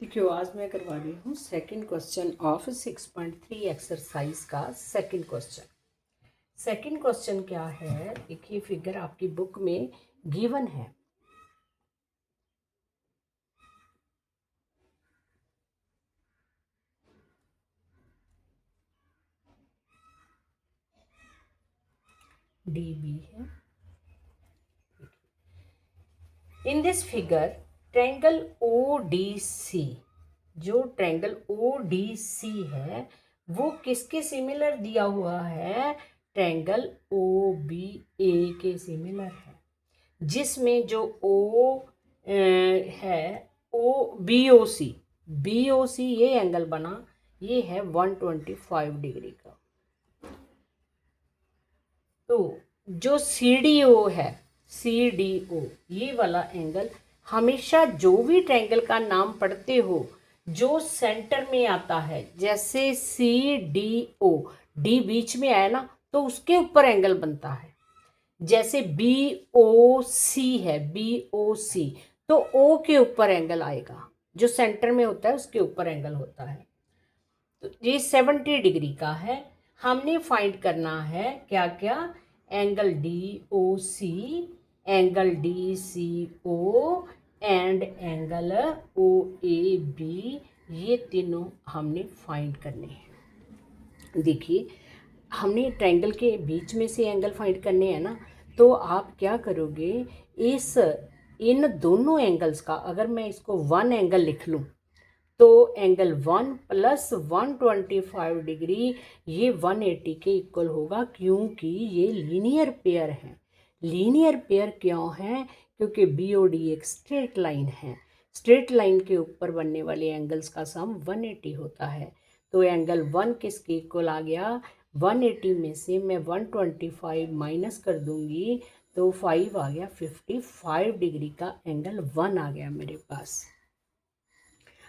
देखियो, आज मैं करवा रही हूँ सेकंड क्वेश्चन ऑफ 6.3 एक्सरसाइज का सेकंड क्वेश्चन। सेकंड क्वेश्चन क्या है, देखिए फिगर आपकी बुक में गिवन है। डी बी है। In this figure triangle O D C, जो ट्रायंगल ओ डी सी है वो किसके सिमिलर दिया हुआ है? ट्रायंगल ओ बी ए के सिमिलर है, जिसमें जो ओ है ओ बी ओ सी ये एंगल बना, ये है 125 डिग्री का। तो जो सी डी ओ है, सी डी ओ ये वाला एंगल, हमेशा जो भी ट्रायंगल का नाम पढ़ते हो जो सेंटर में आता है, जैसे सी डी ओ, डी बीच में आया ना तो उसके ऊपर एंगल बनता है। जैसे बी ओ सी है, बी ओ सी, तो ओ के ऊपर एंगल आएगा, जो सेंटर में होता है उसके ऊपर एंगल होता है। तो ये 70 डिग्री का है। हमने फाइंड करना है क्या क्या? Angle D O C, angle D C O and angle O A B, ये तीनों हमने फाइंड करने हैं। देखिए, हमने ट्रायंगल के बीच में से एंगल फाइंड करने हैं ना, तो आप क्या करोगे, इन दोनों एंगल्स का अगर मैं इसको वन एंगल लिख लूँ तो एंगल 1 प्लस 125 डिग्री ये 180 के इक्वल होगा, क्योंकि ये लीनियर पेयर है। लीनियर पेयर क्यों है? क्योंकि बी ओ डी एक स्ट्रेट लाइन है। स्ट्रेट लाइन के ऊपर बनने वाले एंगल्स का सम 180 होता है। तो एंगल 1 किसके इक्वल आ गया? 180 में से मैं 125 माइनस कर दूंगी तो 5 आ गया, 55 डिग्री का एंगल 1 आ गया मेरे पास।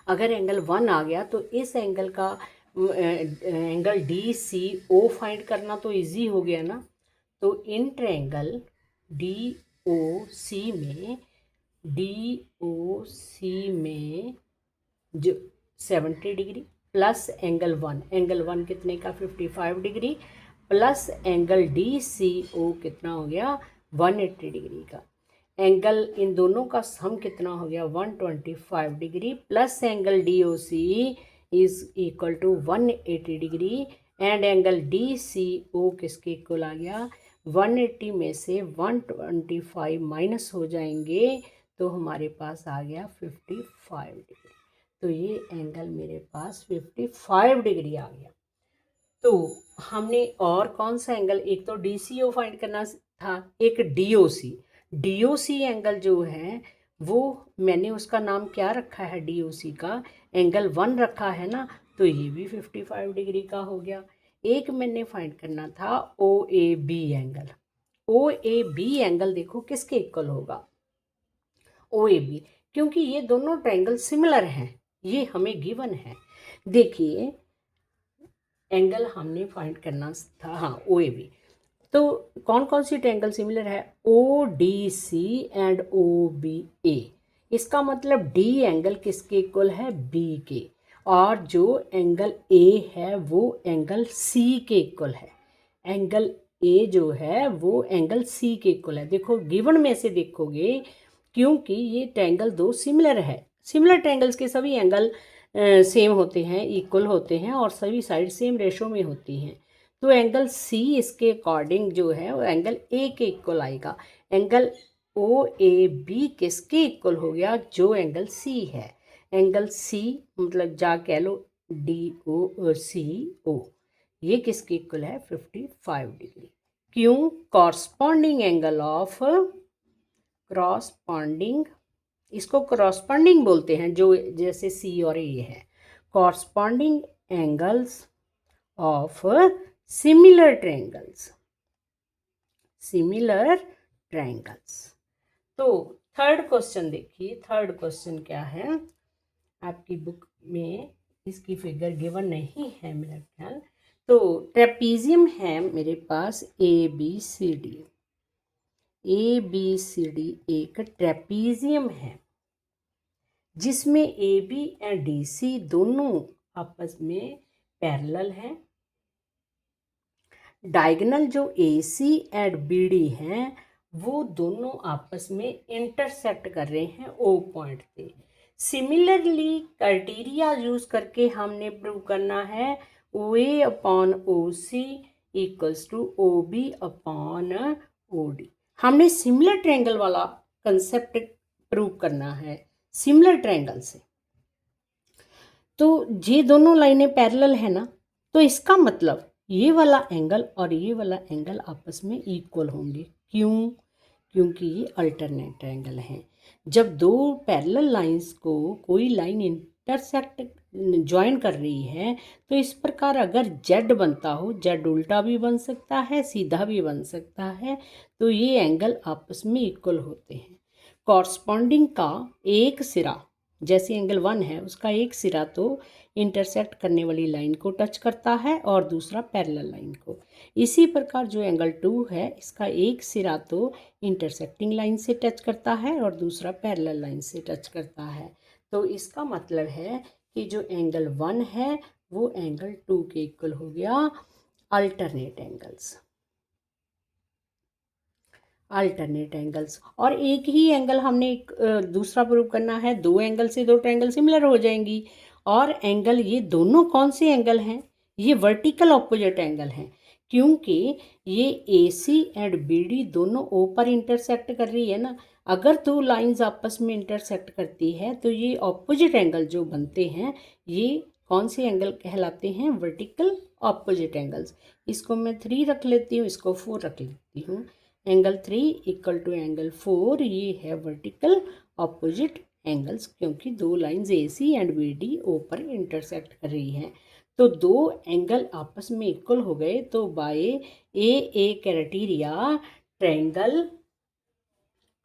अगर एंगल 1 आ गया तो इस एंगल का angle D C O find करना तो इजी हो गया ना। तो इन ट्रायंगल डी ओ सी में, डी ओ सी में जो 70 डिग्री प्लस एंगल 1, एंगल 1 कितने का? 55 degree, plus angle D C O कितना हो गया? 180 डिग्री का। एंगल इन दोनों का सम कितना हो गया? 125 degree, plus angle D O C is equal to 180 degree, and angle D C O किसके इक्वल आ गया? 180 में से 125 माइनस हो जाएंगे तो हमारे पास आ गया 55 डिग्री। तो ये एंगल मेरे पास 55 डिग्री आ गया। तो हमने और कौन सा एंगल, एक तो डी सी ओ फाइंड करना था, एक डी ओ सी। डी ओ सी एंगल जो है वो मैंने उसका नाम क्या रखा है? डी ओ सी का एंगल 1 रखा है ना, तो ये भी 55 डिग्री का हो गया। एक मैंने फाइंड करना था O A B angle. O A B angle देखो किसके इक्वल होगा? ओ ए बी, क्योंकि ये दोनों ट्रायंगल सिमिलर हैं, ये हमें गिवन है। देखिए, एंगल हमने फाइंड करना था, हाँ, ओ ए बी। तो कौन कौन सी ट्रायंगल सिमिलर है? O D C and O B A. इसका मतलब डी एंगल किसके इक्वल है? बी के, और जो एंगल ए है वो एंगल सी के इक्वल है। एंगल ए जो है वो एंगल सी के इक्वल है। देखो गिवन में से देखोगे, क्योंकि ये ट्रायंगल दो सिमिलर है। सिमिलर ट्रायंगल्स के सभी एंगल सेम होते हैं, इक्वल होते हैं, और सभी साइड सेम रेशो में होती हैं। तो एंगल सी इसके अकॉर्डिंग जो है वो एंगल ए के इक्वल आएगा। एंगल ओ ए बी किसके इक्वल हो गया? जो एंगल सी है। एंगल सी मतलब जा कह लो डी ओ सी ओ, ये किसके इक्वल है? 55 डिग्री। क्यों? कॉरस्पॉन्डिंग एंगल ऑफ, क्रॉसपॉन्डिंग, इसको क्रॉसपॉन्डिंग बोलते हैं, जो जैसे सी और ए है। Corresponding angles of similar triangles, similar triangles. तो थर्ड क्वेश्चन देखिए, थर्ड क्वेश्चन क्या है आपकी बुक में? इसकी फिगर गिवन नहीं है मेरा ख्याल। तो ट्रेपीजियम है मेरे पास A B C D, A B C D एक ट्रेपीजियम है। जिसमें A B and D C दोनों आपस में पैरेलल हैं। डायगोनल जो A C and B D हैं वो दोनों आपस में इंटरसेक्ट कर रहे हैं ओ पॉइंट पे। सिमिलरली क्राइटेरिया यूज करके हमने प्रूव करना है O A upon O C equals to O B upon O D. हमने सिमिलर ट्रायंगल वाला कंसेप्ट प्रूव करना है सिमिलर ट्रायंगल से। तो ये दोनों लाइनें पैरेलल है ना, तो इसका मतलब ये वाला एंगल और ये वाला एंगल आपस में इक्वल होंगे। क्यों? क्योंकि ये अल्टरनेट एंगल हैं। जब दो पैरेलल लाइंस को कोई लाइन इंटरसेक्ट ज्वाइन कर रही है तो इस प्रकार अगर जेड बनता हो, जेड उल्टा भी बन सकता है, सीधा भी बन सकता है, तो ये एंगल आपस में इक्वल होते हैं। कॉरस्पॉन्डिंग का एक सिरा, जैसे एंगल 1 है उसका एक सिरा तो इंटरसेक्ट करने वाली लाइन को टच करता है और दूसरा पैरेलल लाइन को। इसी प्रकार जो एंगल 2 है इसका एक सिरा तो इंटरसेक्टिंग लाइन से टच करता है और दूसरा पैरेलल लाइन से टच करता है। तो इसका मतलब है कि जो एंगल 1 है वो एंगल 2 के इक्वल हो गया। अल्टरनेट एंगल्स और एक ही एंगल हमने दूसरा प्रूव करना है। दो एंगल से दो ट्रायंगल सिमिलर हो जाएंगी। और एंगल ये दोनों कौन से एंगल हैं? ये वर्टिकल ऑपोजिट एंगल हैं, क्योंकि ये ए सी एंड बी डी दोनों ओ पर इंटरसेक्ट कर रही है ना। अगर दो लाइंस आपस में इंटरसेक्ट करती है तो ये ऑपोजिट एंगल जो बनते हैं ये कौन से एंगल कहलाते हैं? Vertical opposite angles. इसको मैं 3 रख लेती हूँ, इसको 4 रख लेती हूँ। एंगल 3 इक्वल टू एंगल 4 ये है वर्टिकल ऑपोजिट एंगल्स, क्योंकि दो lines A C and B D O पर इंटरसेक्ट कर रही हैं। तो दो एंगल आपस में इक्वल हो गए तो बाय ए क्राइटेरिया ट्रायंगल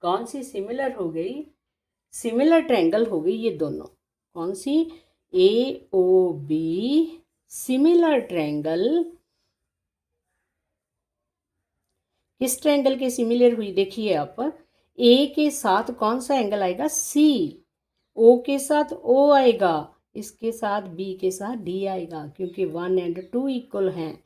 कौन सी सिमिलर हो गई? सिमिलर ट्रायंगल हो गई ये दोनों। कौन सी? ए ओ बी सिमिलर ट्रायंगल। किस ट्रायंगल के सिमिलर हुई? देखिए आप, ए के साथ कौन सा एंगल आएगा? सी। ओ के साथ ओ आएगा, इसके साथ बी के साथ डी आएगा, क्योंकि 1 एंड 2 इक्वल हैं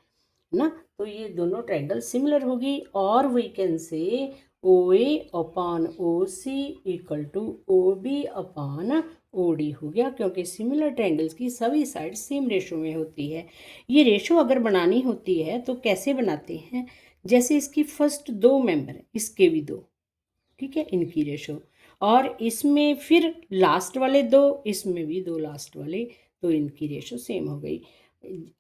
ना। तो ये दोनों ट्रायंगल सिमिलर होगी और we can say O A upon O C equal to O B upon O D हो गया, क्योंकि सिमिलर ट्रायंगल्स की सभी साइड सेम रेशो में होती है। ये रेशो अगर बनानी होती है तो कैसे बनाते हैं? जैसे इसकी फर्स्ट 2 मेंबर, इसके भी 2, ठीक है, इनकी रेशो, और इसमें फिर लास्ट वाले 2, इसमें भी 2 लास्ट वाले, तो इनकी रेशो सेम हो गई।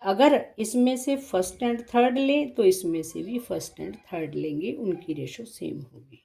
अगर इसमें से फर्स्ट एंड थर्ड लें तो इसमें से भी फर्स्ट एंड थर्ड लेंगे, उनकी रेशो सेम होगी।